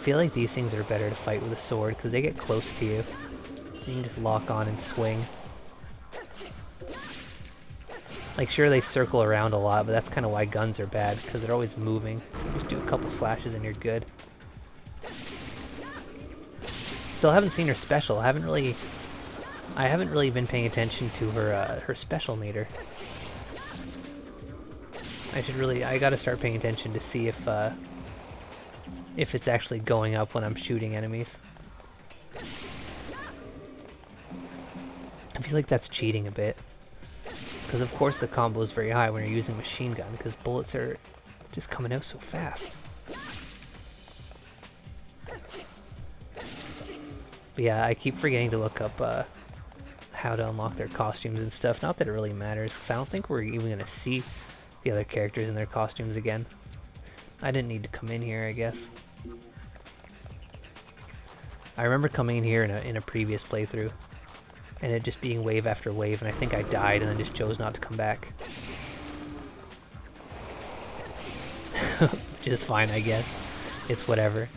feel like these things are better to fight with a sword because they get close to you. You can just lock on and swing. Like, sure, they circle around a lot, but that's kind of why guns are bad, because they're always moving. You just do a couple slashes and you're good. Still haven't seen her special. I haven't really been paying attention to her special meter. I gotta start paying attention to see if it's actually going up when I'm shooting enemies. I feel like that's cheating a bit. Because of course the combo is very high when you're using machine gun, because bullets are just coming out so fast. But yeah, I keep forgetting to look up how to unlock their costumes and stuff. Not that it really matters, because I don't think we're even going to see the other characters in their costumes again. I didn't need to come in here, I guess. I remember coming in here in a previous playthrough, and it just being wave after wave, and I think I died and then just chose not to come back. Which is fine, I guess. It's whatever.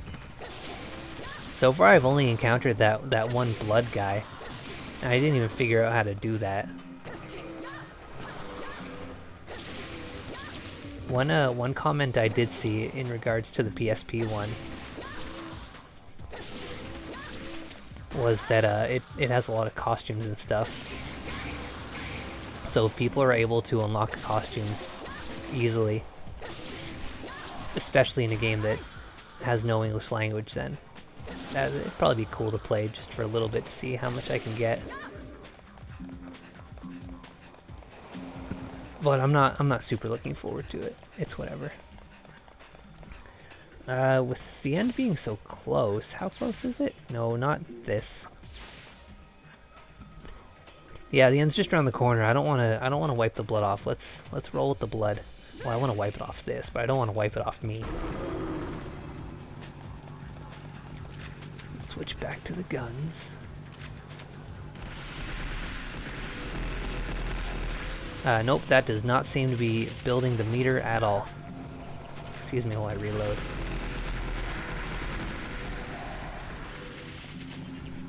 So far I've only encountered that one blood guy, and I didn't even figure out how to do that. One comment I did see in regards to the PSP one was that it has a lot of costumes and stuff. So if people are able to unlock costumes easily, especially in a game that has no English language, then it'd probably be cool to play just for a little bit to see how much I can get. But I'm not super looking forward to it. It's whatever. With the end being so close, how close is it? No, not this. Yeah, the end's just around the corner. I don't want to wipe the blood off. Let's roll with the blood. Well, I want to wipe it off this, but I don't want to wipe it off me. Let's switch back to the guns. Nope, that does not seem to be building the meter at all. Excuse me while I reload.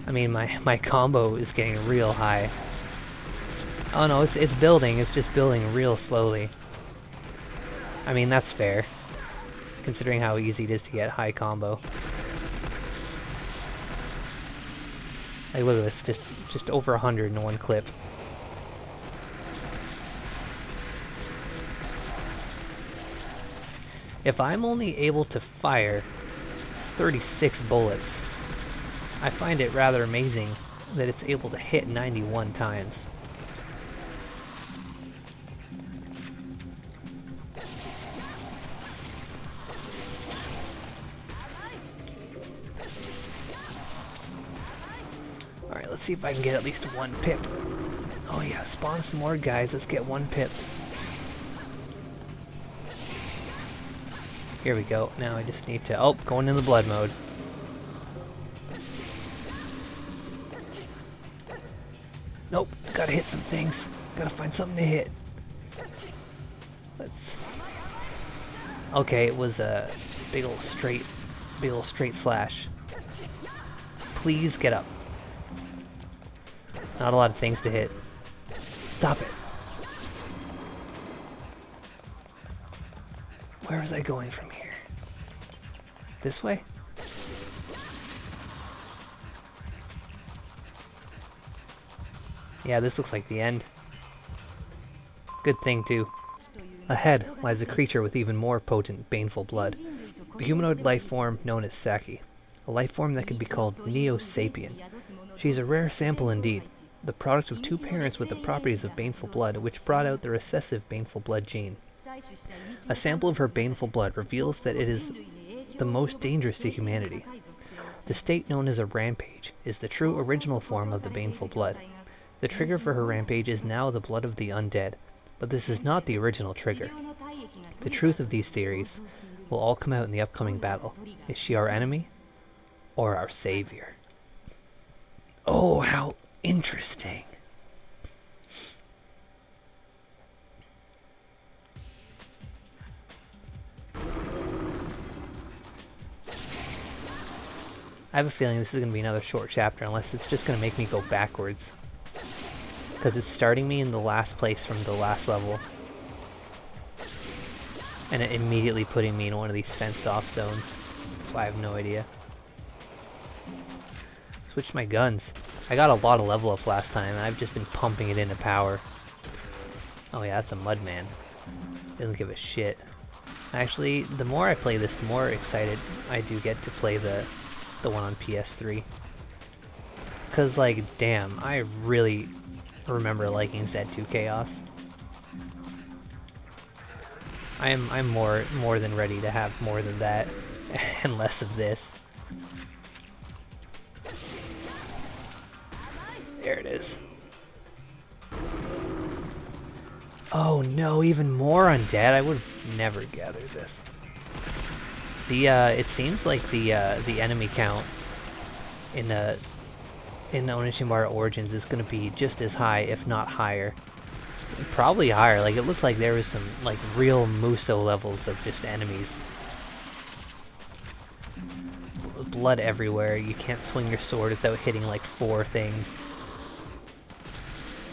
I mean, my combo is getting real high. Oh no, it's building. It's just building real slowly. I mean, that's fair, considering how easy it is to get high combo. Like, look at this, just over 100 in one clip. If I'm only able to fire 36 bullets, I find it rather amazing that it's able to hit 91 times. Alright, let's see if I can get at least one pip. Oh yeah, spawn some more guys, let's get one pip. Here we go. Now I just need to... Oh, going in the blood mode. Nope, gotta hit some things. Gotta find something to hit. Let's... Okay, it was a big old straight slash. Please get up. Not a lot of things to hit. Stop it. Where was I going from here? This way? Yeah, this looks like the end. Good thing, too. Ahead lies a creature with even more potent, baneful blood. A humanoid life form known as Saki. A life form that could be called Neo-Sapien. She is a rare sample indeed, the product of two parents with the properties of baneful blood, which brought out the recessive baneful blood gene. A sample of her baneful blood reveals that it is the most dangerous to humanity. The state known as a rampage is the true original form of the baneful blood. The trigger for her rampage is now the blood of the undead, but this is not the original trigger. The truth of these theories will all come out in the upcoming battle. Is she our enemy or our savior? Oh, how interesting. I have a feeling this is going to be another short chapter, unless it's just going to make me go backwards. Because it's starting me in the last place from the last level. And it immediately putting me in one of these fenced off zones. So I have no idea. Switch my guns. I got a lot of level ups last time, and I've just been pumping it into power. Oh yeah, that's a Mudman. Doesn't give a shit. Actually, the more I play this, the more excited I do get to play the one on PS3. Cause like, damn, I really remember liking Z2 Chaos. I'm more than ready to have more than that and less of this. There it is. Oh no, even more undead. I would have never gathered this. It seems like the enemy count in Onechanbara Origins is going to be just as high, if not higher. Probably higher. Like, it looked like there was some like real Muso levels of just enemies. Blood everywhere. You can't swing your sword without hitting like 4 things.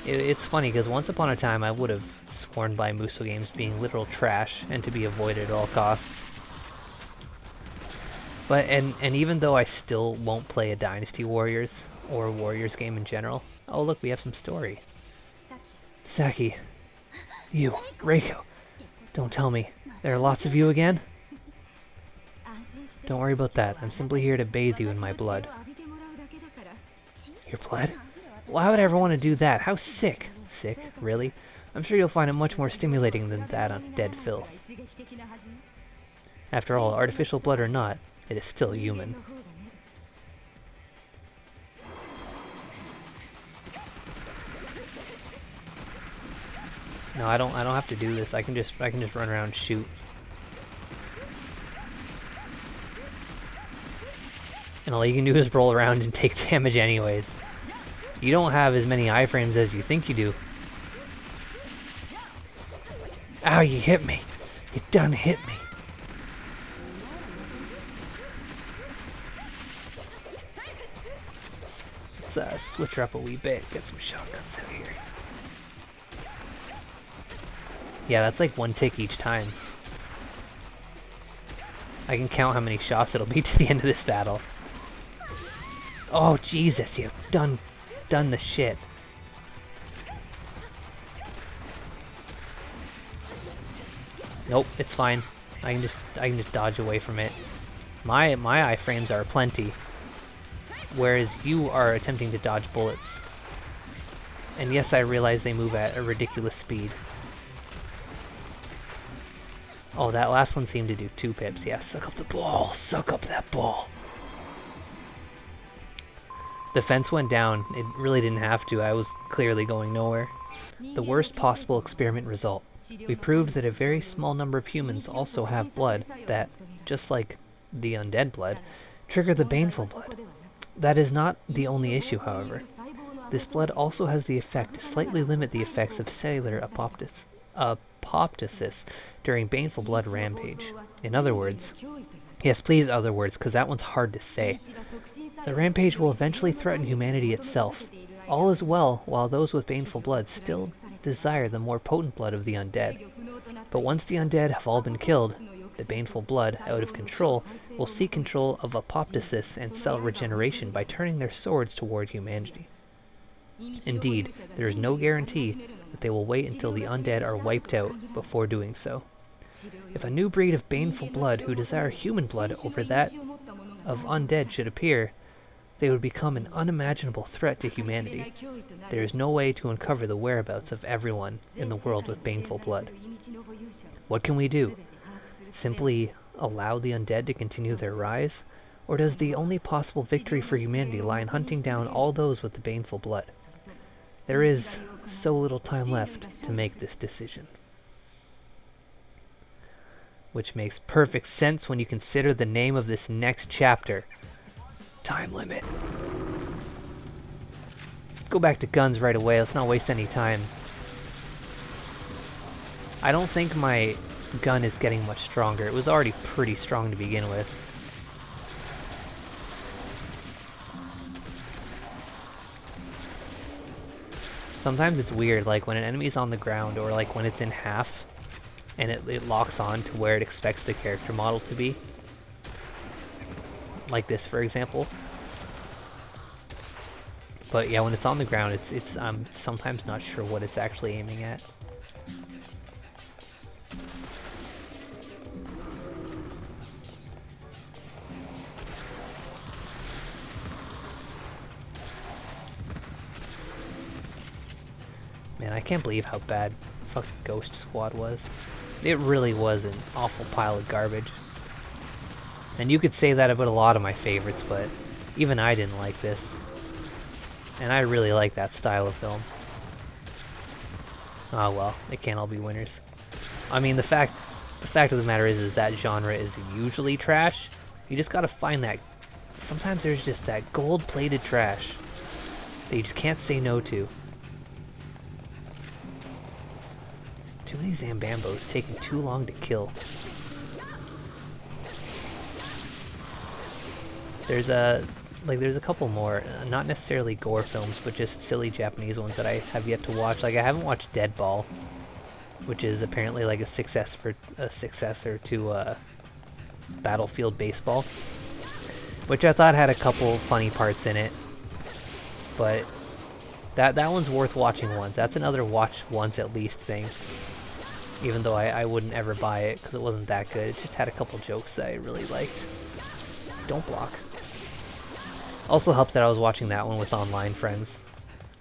It's funny because once upon a time I would have sworn by Muso games being literal trash and to be avoided at all costs. But and even though I still won't play a Dynasty Warriors or Warriors game in general. Oh look, we have some story. Saki, you, Reiko, don't tell me. There are lots of you again? Don't worry about that. I'm simply here to bathe you in my blood. Your blood? Why would I ever want to do that? How sick. Sick? Really? I'm sure you'll find it much more stimulating than that on dead filth. After all, artificial blood or not, it is still human. No, I don't have to do this. I can just run around and shoot. And all you can do is roll around and take damage anyways. You don't have as many iframes as you think you do. Ow, you hit me. You done hit me. Let's switch her up a wee bit. Get some shotguns out here. Yeah, that's like 1 tick each time. I can count how many shots it'll be to the end of this battle. Oh, Jesus, you've done the shit. Nope, it's fine. I can just dodge away from it. My iframes are plenty, whereas you are attempting to dodge bullets. And yes, I realize they move at a ridiculous speed. Oh, that last one seemed to do 2 pips. Yeah, suck up the ball. Suck up that ball. The fence went down. It really didn't have to. I was clearly going nowhere. The worst possible experiment result. We proved that a very small number of humans also have blood that, just like the undead blood, trigger the baneful blood. That is not the only issue, however. This blood also has the effect to slightly limit the effects of cellular apoptosis during baneful blood rampage. In other words, yes, please other words, because that one's hard to say. The rampage will eventually threaten humanity itself. All is well while those with baneful blood still desire the more potent blood of the undead. But once the undead have all been killed, the baneful blood, out of control, will seek control of apoptosis and cell regeneration by turning their swords toward humanity. Indeed, there is no guarantee that they will wait until the undead are wiped out before doing so. If a new breed of baneful blood who desire human blood over that of undead should appear, they would become an unimaginable threat to humanity. There is no way to uncover the whereabouts of everyone in the world with baneful blood. What can we do? Simply allow the undead to continue their rise? Or does the only possible victory for humanity lie in hunting down all those with the baneful blood? There is so little time left to make this decision. Which makes perfect sense when you consider the name of this next chapter. Time limit. Let's go back to guns right away. Let's not waste any time. I don't think my gun is getting much stronger. It was already pretty strong to begin with. Sometimes it's weird, like when an enemy's on the ground or like when it's in half and it locks on to where it expects the character model to be. Like this, for example. But yeah, when it's on the ground, I'm sometimes not sure what it's actually aiming at. Man, I can't believe how bad fucking Ghost Squad was. It really was an awful pile of garbage. And you could say that about a lot of my favorites, but even I didn't like this. And I really like that style of film. Oh well, it can't all be winners. I mean, the fact of the matter is that genre is usually trash. You just gotta find that. Sometimes there's just that gold-plated trash that you just can't say no to. Too many Zambambos taking too long to kill. There's a couple more, not necessarily gore films, but just silly Japanese ones that I have yet to watch. Like I haven't watched Deadball, which is apparently like a successor to Battlefield Baseball, which I thought had a couple funny parts in it. But that one's worth watching once. That's another watch once at least thing. Even though I wouldn't ever buy it because it wasn't that good. It just had a couple jokes that I really liked. Don't block. Also helped that I was watching that one with online friends,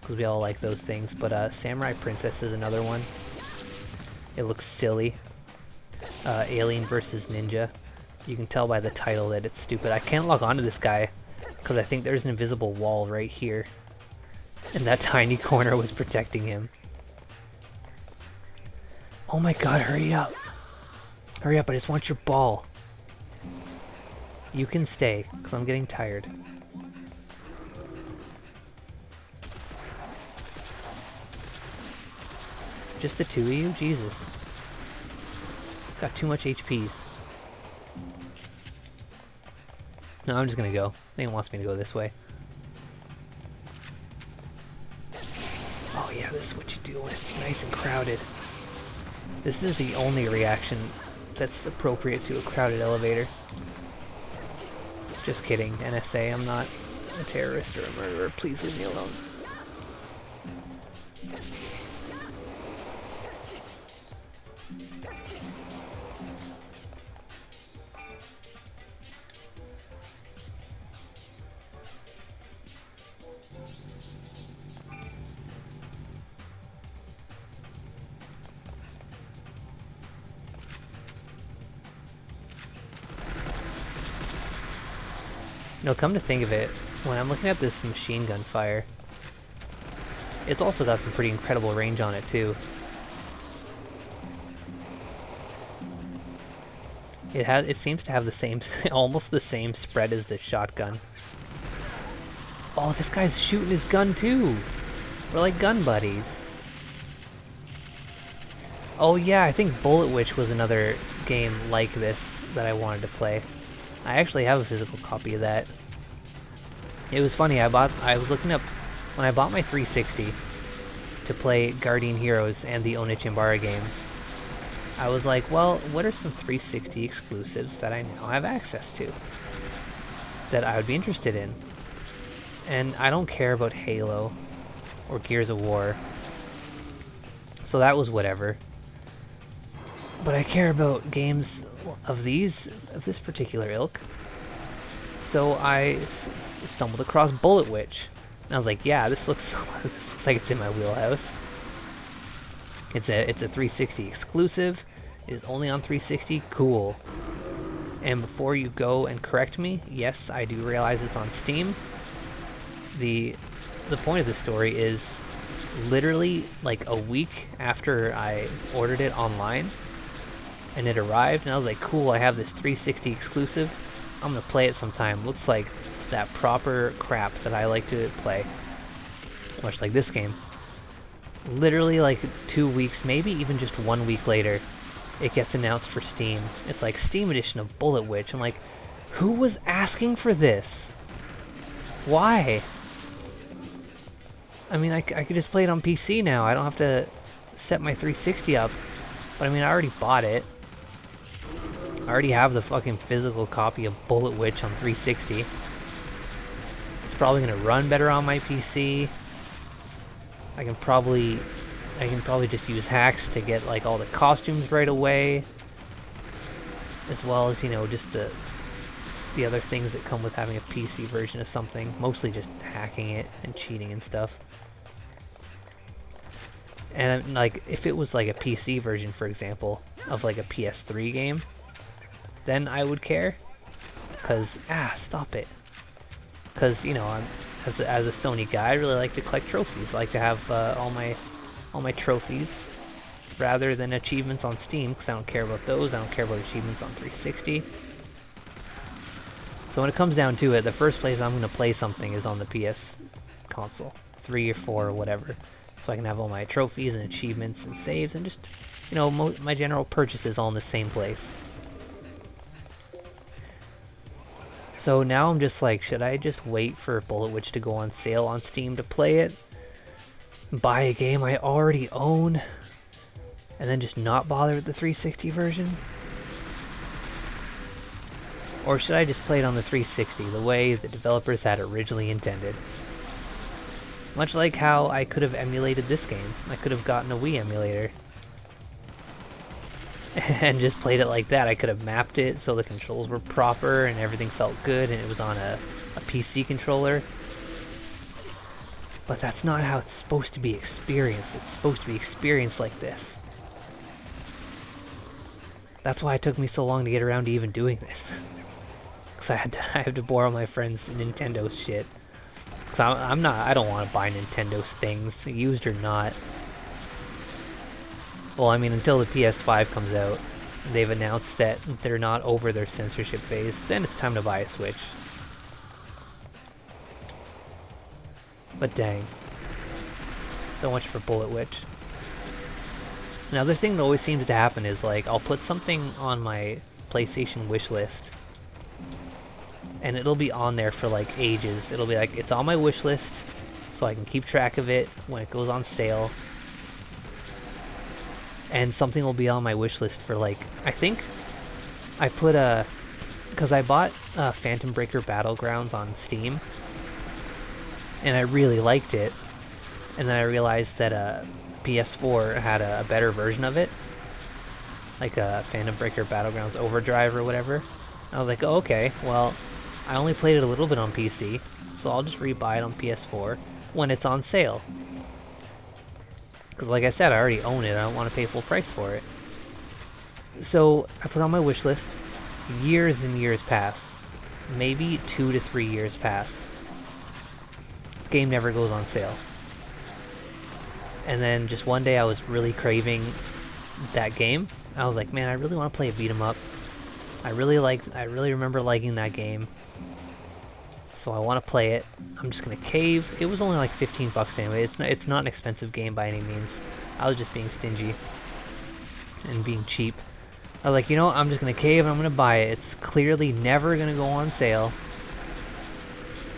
because we all like those things. But Samurai Princess is another one. It looks silly. Alien versus Ninja. You can tell by the title that it's stupid. I can't log on to this guy because I think there's an invisible wall right here. And that tiny corner was protecting him. Oh my god, hurry up. Hurry up, I just want your ball. You can stay, because I'm getting tired. Just the two of you? Jesus. Got too much HPs. No, I'm just gonna go. I think it wants me to go this way. Oh yeah, this is what you do when it's nice and crowded. This is the only reaction that's appropriate to a crowded elevator. Just kidding, NSA, I'm not a terrorist or a murderer. Please leave me alone. No, come to think of it, when I'm looking at this machine gun fire, it's also got some pretty incredible range on it too. It seems to have the same, almost the same spread as the shotgun. Oh, this guy's shooting his gun too! We're like gun buddies. Oh yeah, I think Bullet Witch was another game like this that I wanted to play. I actually have a physical copy of that. It was funny, I was looking up, when I bought my 360 to play Guardian Heroes and the Onechanbara game, I was like, well, what are some 360 exclusives that I now have access to that I would be interested in? And I don't care about Halo or Gears of War, so that was whatever. But I care about games of this particular ilk. So I stumbled across Bullet Witch. And I was like, yeah, this looks like it's in my wheelhouse. It's a 360 exclusive. It is only on 360. Cool. And before you go and correct me, yes, I do realize it's on Steam. The point of the story is literally like a week after I ordered it online, and it arrived, and I was like, cool, I have this 360 exclusive. I'm gonna play it sometime. Looks like that proper crap that I like to play. Much like this game. Literally like 2 weeks, maybe even just 1 week later, it gets announced for Steam. It's like Steam edition of Bullet Witch. I'm like, who was asking for this? Why? I mean, I could just play it on PC now. I don't have to set my 360 up. But I mean, I already bought it. I already have the fucking physical copy of Bullet Witch on 360. It's probably gonna run better on my PC. I can probably just use hacks to get like all the costumes right away, as well as, you know, just the other things that come with having a PC version of something. Mostly just hacking it and cheating and stuff. And like, if it was like a PC version, for example, of like a PS3 game, then I would care. Cause stop it. Cause, you know, I'm as a Sony guy, I really like to collect trophies. I like to have all my trophies rather than achievements on Steam, because I don't care about those. I don't care about achievements on 360. So when it comes down to it, the first place I'm going to play something is on the PS console, 3 or 4 or whatever, so I can have all my trophies and achievements and saves and just, you know, my general purchases all in the same place. So now I'm just like, should I just wait for Bullet Witch to go on sale on Steam to play it? Buy a game I already own? And then just not bother with the 360 version? Or should I just play it on the 360 the way the developers had originally intended? Much like how I could have emulated this game. I could have gotten a Wii emulator and just played it like that. I could have mapped it so the controls were proper and everything felt good and it was on a PC controller. But that's not how it's supposed to be experienced. It's supposed to be experienced like this. That's why it took me so long to get around to even doing this. Because I had to borrow my friend's Nintendo shit. Because I don't want to buy Nintendo's things, used or not. Well, I mean, until the PS5 comes out, they've announced that they're not over their censorship phase, then it's time to buy a Switch. But dang. So much for Bullet Witch. Another thing that always seems to happen is, like, I'll put something on my PlayStation wish list, and it'll be on there for, like, ages. It'll be like, it's on my wish list, so I can keep track of it when it goes on sale. And something will be on my wish list for, like, I think I put because I bought Phantom Breaker Battlegrounds on Steam, and I really liked it, and then I realized that PS4 had a better version of it, like a Phantom Breaker Battlegrounds Overdrive or whatever. I was like, oh, okay, well, I only played it a little bit on PC, so I'll just rebuy it on PS4 when it's on sale. Because like I said, I already own it. I don't want to pay full price for it. So I put it on my wish list. Years and years pass. Maybe 2 to 3 years pass. Game never goes on sale. And then just one day I was really craving that game. I was like, man, I really want to play a beat 'em up. I really remember liking that game. So I want to play it. I'm just gonna cave. It was only like 15 bucks anyway. It's not an expensive game by any means. I was just being stingy and being cheap. I was like, you know what? I'm just gonna cave and I'm gonna buy it. It's clearly never gonna go on sale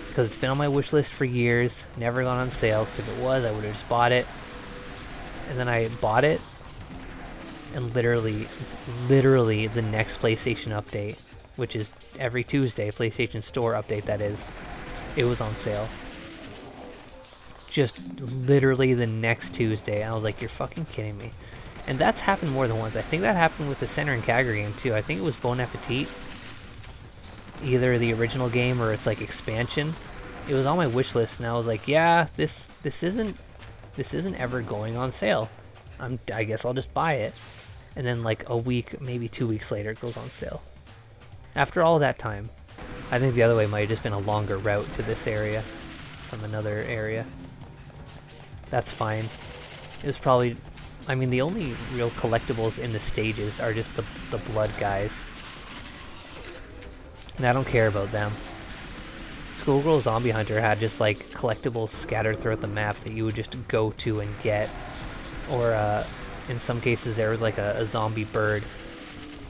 because it's been on my wish list for years. Never gone on sale. Because if it was, I would have just bought it. And then I bought it, and literally the next PlayStation update, which is every Tuesday, PlayStation Store update that is, it was on sale. Just literally the next Tuesday. I was like, you're fucking kidding me. And that's happened more than once. I think that happened with the Center and Kagger game too. I think it was Bon Appetit. Either the original game or its like expansion. It was on my wish list and I was like, yeah, this isn't ever going on sale. I guess I'll just buy it. And then like a week, maybe 2 weeks later, it goes on sale. After all that time, I think the other way might have just been a longer route to this area from another area. That's fine. It was probably, I mean, the only real collectibles in the stages are just the blood guys. And I don't care about them. Schoolgirl Zombie Hunter had just like collectibles scattered throughout the map that you would just go to and get. Or in some cases there was like a zombie bird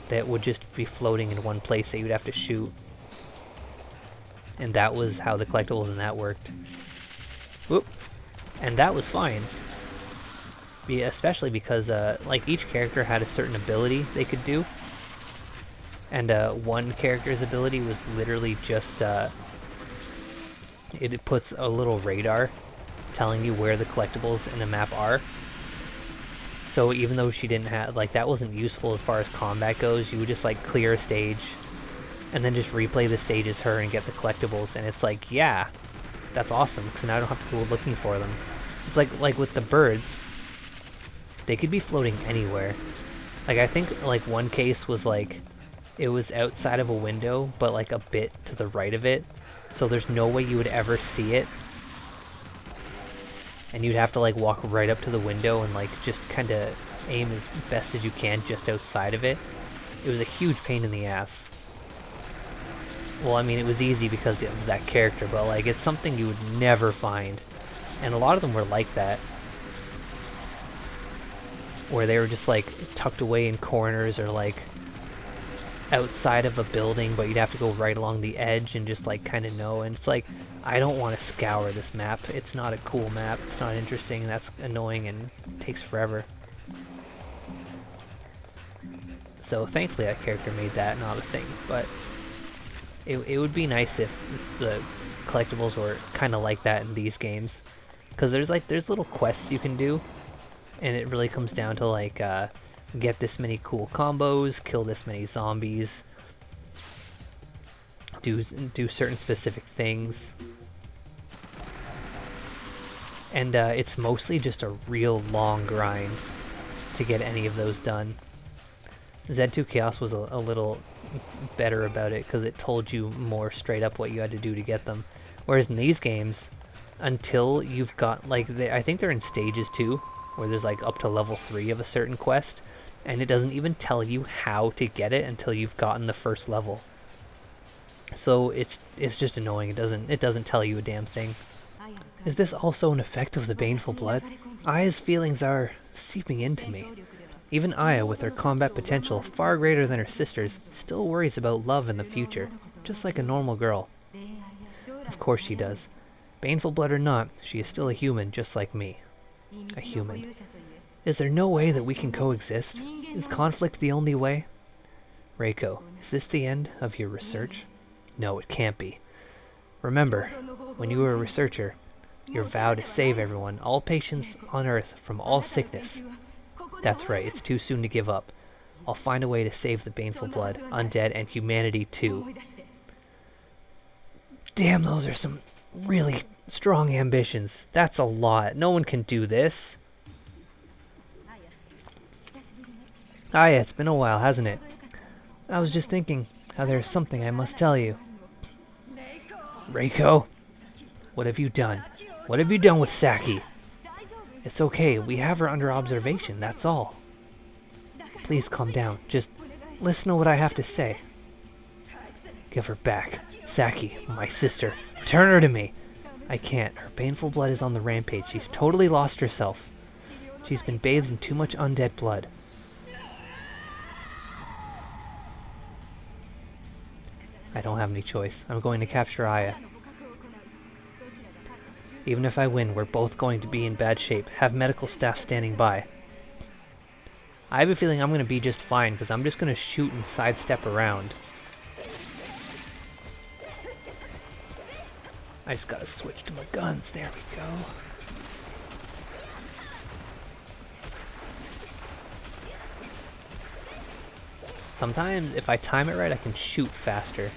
that would just be floating in one place that you'd have to shoot. And that was how the collectibles in that worked. Whoop. And that was fine. Especially because like each character had a certain ability they could do. And one character's ability was literally just it puts a little radar telling you where the collectibles in a map are. So even though she didn't have, like, that wasn't useful as far as combat goes, you would just like clear a stage and then just replay the stage as her and get the collectibles, and it's like, yeah, that's awesome, because now I don't have to go looking for them. It's like with the birds, they could be floating anywhere. Like, I think like one case was like it was outside of a window but like a bit to the right of it, so there's no way you would ever see it, and you'd have to like walk right up to the window and like just kind of aim as best as you can just outside of it. It was a huge pain in the ass. Well, I mean, it was easy because of that character, but like it's something you would never find, and a lot of them were like that, where they were just like tucked away in corners or like outside of a building, but you'd have to go right along the edge and just like kind of know. And it's like, I don't want to scour this map. It's not a cool map. It's not interesting. That's annoying and takes forever. So thankfully that character made that not a thing, but it would be nice if the collectibles were kind of like that in these games, because there's little quests you can do, and it really comes down to like get this many cool combos, kill this many zombies, do certain specific things, and it's mostly just a real long grind to get any of those done. Z2 Chaos was a little better about it because it told you more straight up what you had to do to get them, whereas in these games, until you've got like I think they're in stages too, where there's like up to level 3 of a certain quest, and it doesn't even tell you how to get it until you've gotten the first level. So it's just annoying. It doesn't tell you a damn thing. Is this also an effect of the baneful blood? Aya's feelings are seeping into me. Even Aya, with her combat potential far greater than her sister's, still worries about love in the future, just like a normal girl. Of course she does. Baneful blood or not, she is still a human just like me. A human. Is there no way that we can coexist? Is conflict the only way? Reiko, is this the end of your research? No, it can't be. Remember, when you were a researcher, your vow to save everyone, all patients on Earth, from all sickness. That's right, it's too soon to give up. I'll find a way to save the baneful blood, undead, and humanity too. Damn, those are some really strong ambitions. That's a lot. No one can do this. Aya, it's been a while, hasn't it? I was just thinking how there's something I must tell you. Reiko? What have you done? What have you done with Saki? It's okay, we have her under observation, that's all. Please calm down, just listen to what I have to say. Give her back. Saki, my sister. Turn her to me. I can't, her baneful blood is on the rampage, she's totally lost herself. She's been bathed in too much undead blood. I don't have any choice. I'm going to capture Aya. Even if I win, we're both going to be in bad shape. Have medical staff standing by. I have a feeling I'm going to be just fine, because I'm just going to shoot and sidestep around. I just got to switch to my guns. There we go. Sometimes, if I time it right, I can shoot faster,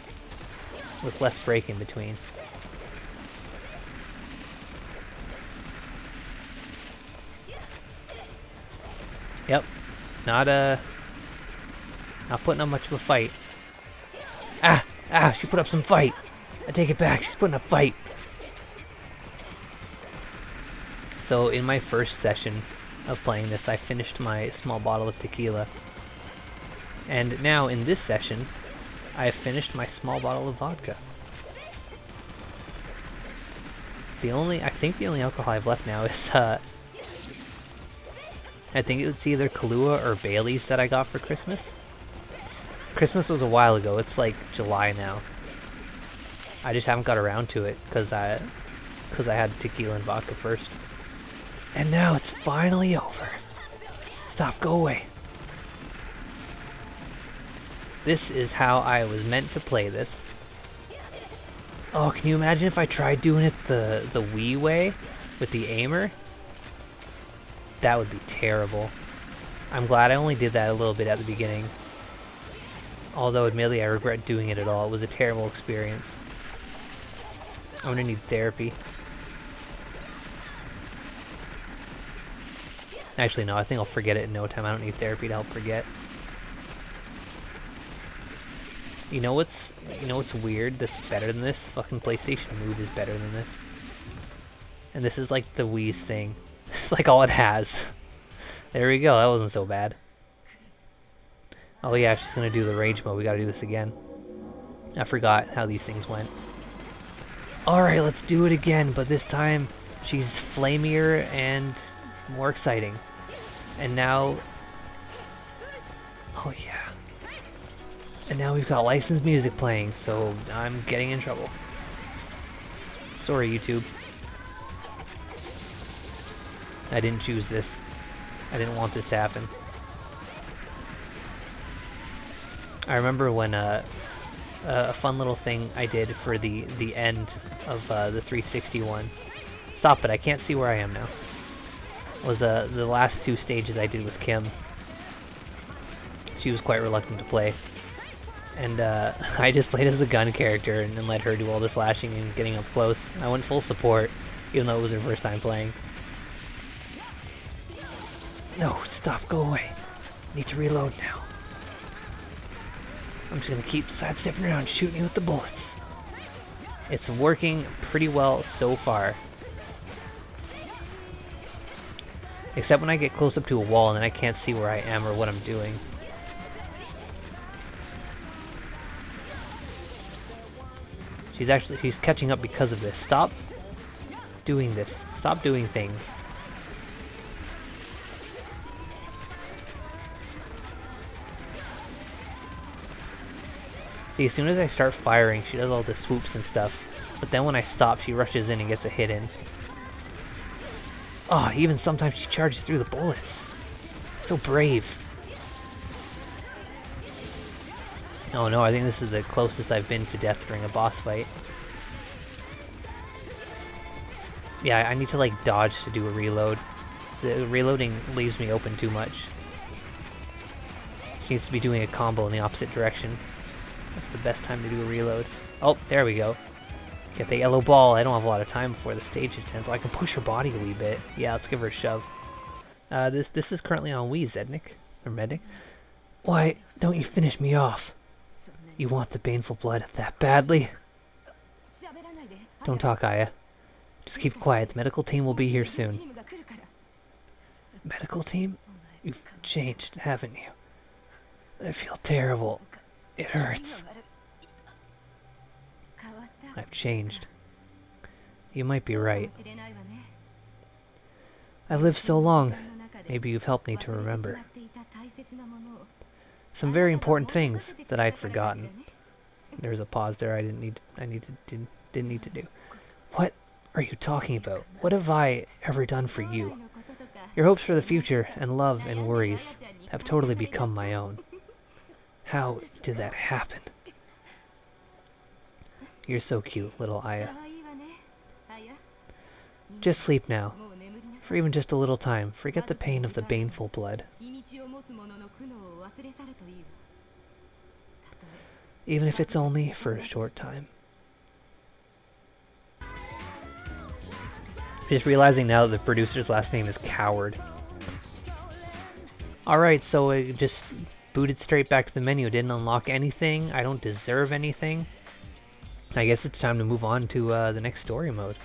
with less break in between. Yep, not putting up much of a fight. Ah, she put up some fight. I take it back, she's putting up fight. So in my first session of playing this, I finished my small bottle of tequila. And now in this session, I have finished my small bottle of vodka. I think the only alcohol I have left now is I think it's either Kahlua or Bailey's that I got for Christmas. Christmas was a while ago. It's like July now. I just haven't got around to it because I had tequila and vodka first. And now it's finally over. Stop, go away. This is how I was meant to play this. Oh, can you imagine if I tried doing it the Wii way with the aimer? That would be terrible. I'm glad I only did that a little bit at the beginning. Although admittedly I regret doing it at all. It was a terrible experience. I'm gonna need therapy. Actually no, I think I'll forget it in no time. I don't need therapy to help forget. You know what's weird that's better than this? Fucking PlayStation Move is better than this. And this is like the Wii's thing. This is like all it has. There we go, that wasn't so bad. Oh yeah, she's gonna do the rage mode. We gotta do this again. I forgot how these things went. Alright, let's do it again, but this time she's flamier and more exciting. And now... Oh yeah. And now we've got licensed music playing, so I'm getting in trouble. Sorry, YouTube. I didn't choose this. I didn't want this to happen. I remember when a fun little thing I did for the end of the 360 one. Stop it! I can't see where I am now. Was the last two stages I did with Kim. She was quite reluctant to play, and I just played as the gun character and let her do all the slashing and getting up close. I went full support, even though it was her first time playing. No, stop! Go away! Need to reload now. I'm just gonna keep sidestepping around, shooting you with the bullets. It's working pretty well so far. Except when I get close up to a wall and then I can't see where I am or what I'm doing. She's catching up because of this. Stop doing this. Stop doing things. See, as soon as I start firing, she does all the swoops and stuff. But then when I stop, she rushes in and gets a hit in. Oh, even sometimes she charges through the bullets. So brave. Oh no, I think this is the closest I've been to death during a boss fight. Yeah, I need to like dodge to do a reload. The reloading leaves me open too much. She needs to be doing a combo in the opposite direction. That's the best time to do a reload. Oh, there we go. Get the yellow ball. I don't have a lot of time before the stage ends, so I can push her body a wee bit. Yeah, let's give her a shove. This is currently on Wii, Zednik. Or Medic. Why don't you finish me off? You want the baneful blood that badly? Don't talk, Aya. Just keep quiet. The medical team will be here soon. Medical team? You've changed, haven't you? I feel terrible. It hurts. I've changed. You might be right. I've lived so long. Maybe you've helped me to remember some very important things that I'd forgotten. There was a pause there. Didn't need to do. What are you talking about? What have I ever done for you? Your hopes for the future and love and worries have totally become my own. How did that happen? You're so cute, little Aya. Just sleep now. For even just a little time, forget the pain of the baneful blood. Even if it's only for a short time. Just realizing now that the producer's last name is Coward. Alright, so it just booted straight back to the menu. Didn't unlock anything. I don't deserve anything. I guess it's time to move on to the next story mode.